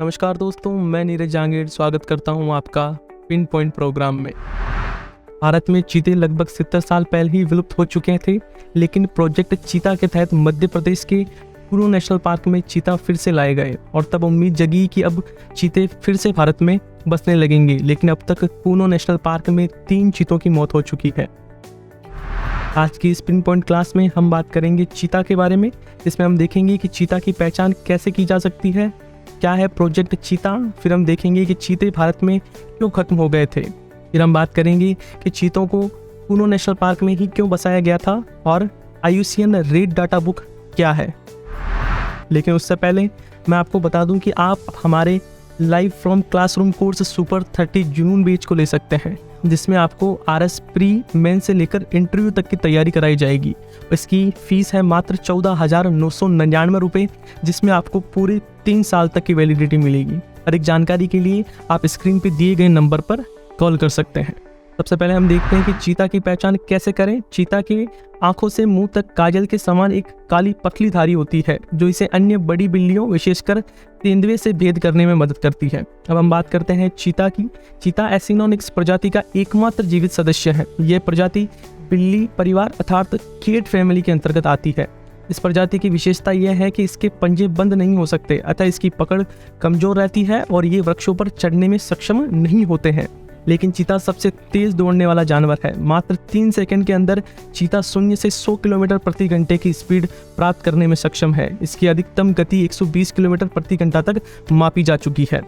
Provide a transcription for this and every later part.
नमस्कार दोस्तों, मैं नीरज जांगीर स्वागत करता हूं आपका पिन पॉइंट प्रोग्राम में। भारत में चीते लगभग 70 साल पहले ही विलुप्त हो चुके थे, लेकिन प्रोजेक्ट चीता के तहत मध्य प्रदेश के कुनो नेशनल पार्क में चीता फिर से लाए गए और तब उम्मीद जगी कि अब चीते फिर से भारत में बसने लगेंगे। लेकिन अब तक कुनो नेशनल पार्क में 3 चीतों की मौत हो चुकी है। आज की इस पिन पॉइंट क्लास में हम बात करेंगे चीता के बारे में। इसमें हम देखेंगे कि चीता की पहचान कैसे की जा सकती है, क्या है प्रोजेक्ट चीता। फिर हम देखेंगे कि चीते भारत में क्यों खत्म हो गए थे। फिर हम बात करेंगे कि चीतों को कुनो नेशनल पार्क में ही क्यों बसाया गया था और IUCN रेड डाटा बुक क्या है। लेकिन उससे पहले मैं आपको बता दूं कि आप हमारे live from classroom course super 30 June batch को ले सकते हैं, जिसमें आपको RS प्री मेन से लेकर इंटरव्यू तक की तैयारी कराई जाएगी। इसकी फीस है मात्र 14,999 रुपये, जिसमें आपको पूरे 3 साल तक की वैलिडिटी मिलेगी। अधिक जानकारी के लिए आप स्क्रीन पर दिए गए नंबर पर कॉल कर सकते हैं। सबसे पहले हम देखते हैं कि चीता की पहचान कैसे करें। चीता के आंखों से मुंह तक काजल के समान एक काली पतली धारी होती है, जो इसे अन्य बड़ी बिल्लियों विशेषकर तेंदुए से भेद करने में मदद करती है। अब हम बात करते हैं चीता की। चीता एसिनोनिक्स प्रजाति का एकमात्र जीवित सदस्य है। यह प्रजाति बिल्ली परिवार अर्थात कैट फैमिली के अंतर्गत आती है। इस प्रजाति की विशेषता यह है कि इसके पंजे बंद नहीं हो सकते, अतः इसकी पकड़ कमजोर रहती है और ये वृक्षों पर चढ़ने में सक्षम नहीं होते हैं। लेकिन चीता सबसे तेज दौड़ने वाला जानवर है। मात्र 3 सेकंड के अंदर चीता 0 से 100 किलोमीटर प्रति घंटे की स्पीड प्राप्त करने में सक्षम है। इसकी अधिकतम गति 120 किलोमीटर प्रति घंटा तक मापी जा चुकी है।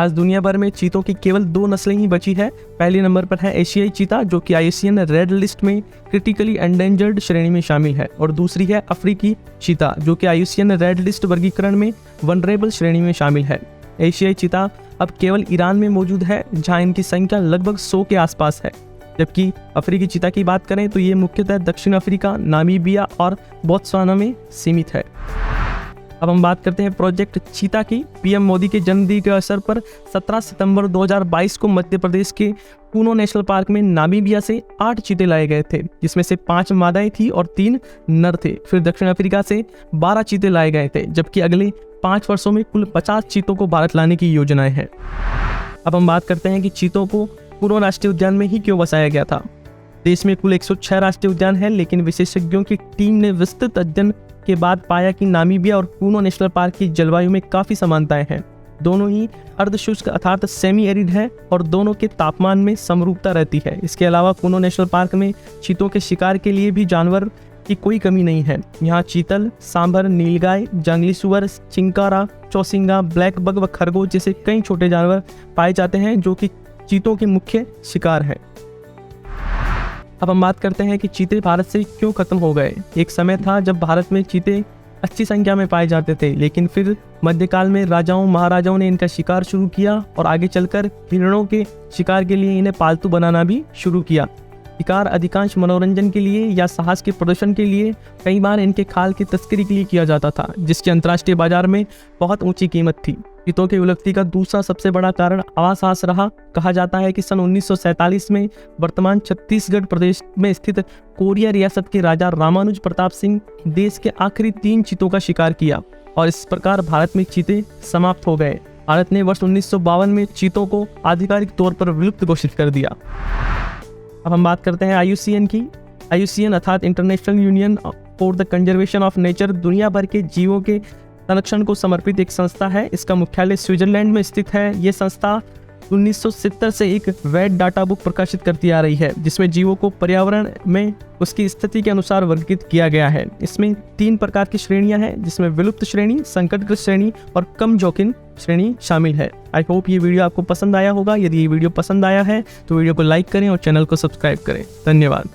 आज दुनिया भर में चीतों की केवल 2 नस्लें ही बची है। पहले नंबर पर है एशियाई चीता, जो कि IUCN रेड लिस्ट में क्रिटिकली एंडेंजर्ड श्रेणी में शामिल है, और दूसरी है अफ्रीकी चीता, जो कि IUCN रेड लिस्ट वर्गीकरण में वनरेबल श्रेणी में शामिल है। एशियाई चीता अब केवल ईरान में मौजूद है, जहां इनकी संख्या लगभग 100 के आसपास है। जबकि अफ्रीकी चीता की बात करें तो ये मुख्यतः दक्षिण अफ्रीका, नामीबिया और बोत्सवाना में सीमित है। अब हम बात करते हैं प्रोजेक्ट चीता की। PM मोदी के जन्मदिन के अवसर पर 17 सितंबर 2022 को मध्य प्रदेश के कुनो नेशनल पार्क में नामीबिया से 8 चीते लाए गए थे, जिसमें से 5 मादाएं थी और 3 नर थे। फिर दक्षिण अफ्रीका से 12 चीते लाए गए थे, जबकि अगले 5 वर्षों में कुल 50 चीतों को भारत लाने की योजनाएं हैं। अब हम बात करते हैं कि चीतों को कुनो राष्ट्रीय उद्यान में ही क्यों बसाया गया था। देश में कुल 106 राष्ट्रीय उद्यान है, लेकिन विशेषज्ञों की टीम ने विस्तृत अध्ययन के बाद पाया कि नामीबिया और कुनो नेशनल पार्क की जलवायु में काफी समानताएं हैं। दोनों ही अर्धशुष्क अर्थात सेमी एरिड है और दोनों के तापमान में समरूपता रहती है। इसके अलावा कुनो नेशनल पार्क में चीतों के शिकार के लिए भी जानवर की कोई कमी नहीं है। यहाँ चीतल, सांभर, नीलगाय, जंगली सुअर, चिंकारा, चौसिंगा, ब्लैक बग व खरगोश जैसे कई छोटे जानवर पाए जाते हैं, जो कि चीतों के मुख्य शिकार हैं। अब हम बात करते हैं कि चीते भारत से क्यों खत्म हो गए। एक समय था जब भारत में चीते अच्छी संख्या में पाए जाते थे, लेकिन फिर मध्यकाल में राजाओं महाराजाओं ने इनका शिकार शुरू किया और आगे चलकर हिरणों के शिकार के लिए इन्हें पालतू बनाना भी शुरू किया। शिकार अधिकांश मनोरंजन के लिए या साहस के प्रदर्शन के लिए, कई बार इनके खाल की तस्करी के लिए किया जाता था, जिसकी अंतर्राष्ट्रीय बाजार में बहुत ऊंची कीमत थी। चीतों की विलुप्ति का दूसरा सबसे बड़ा कारण आवास रहा। कहा जाता है कि सन 1947 में वर्तमान छत्तीसगढ़ प्रदेश में स्थित कोरिया रियासत के राजा रामानुज प्रताप सिंह देश के आखिरी 3 चीतों का शिकार किया और इस प्रकार भारत में चीते समाप्त हो गए। भारत ने वर्ष 1952 में चीतों को आधिकारिक तौर पर विलुप्त घोषित कर दिया। अब हम बात करते हैं IUCN की। IUCN अर्थात international union for the conservation of nature दुनिया भर के जीवों के संरक्षण को समर्पित एक संस्था है। इसका मुख्यालय स्विट्जरलैंड में स्थित है। ये संस्था 1970 से एक रेड डाटा बुक प्रकाशित करती आ रही है, जिसमें जीवों को पर्यावरण में उसकी स्थिति के अनुसार वर्गीकृत किया गया है। इसमें 3 प्रकार की श्रेणियां हैं, जिसमें विलुप्त श्रेणी, संकटग्रस्त श्रेणी और कम जोखिम श्रेणी शामिल है। आई होप ये वीडियो आपको पसंद आया होगा। यदि ये वीडियो पसंद आया है तो वीडियो को लाइक करें और चैनल को सब्सक्राइब करें। धन्यवाद।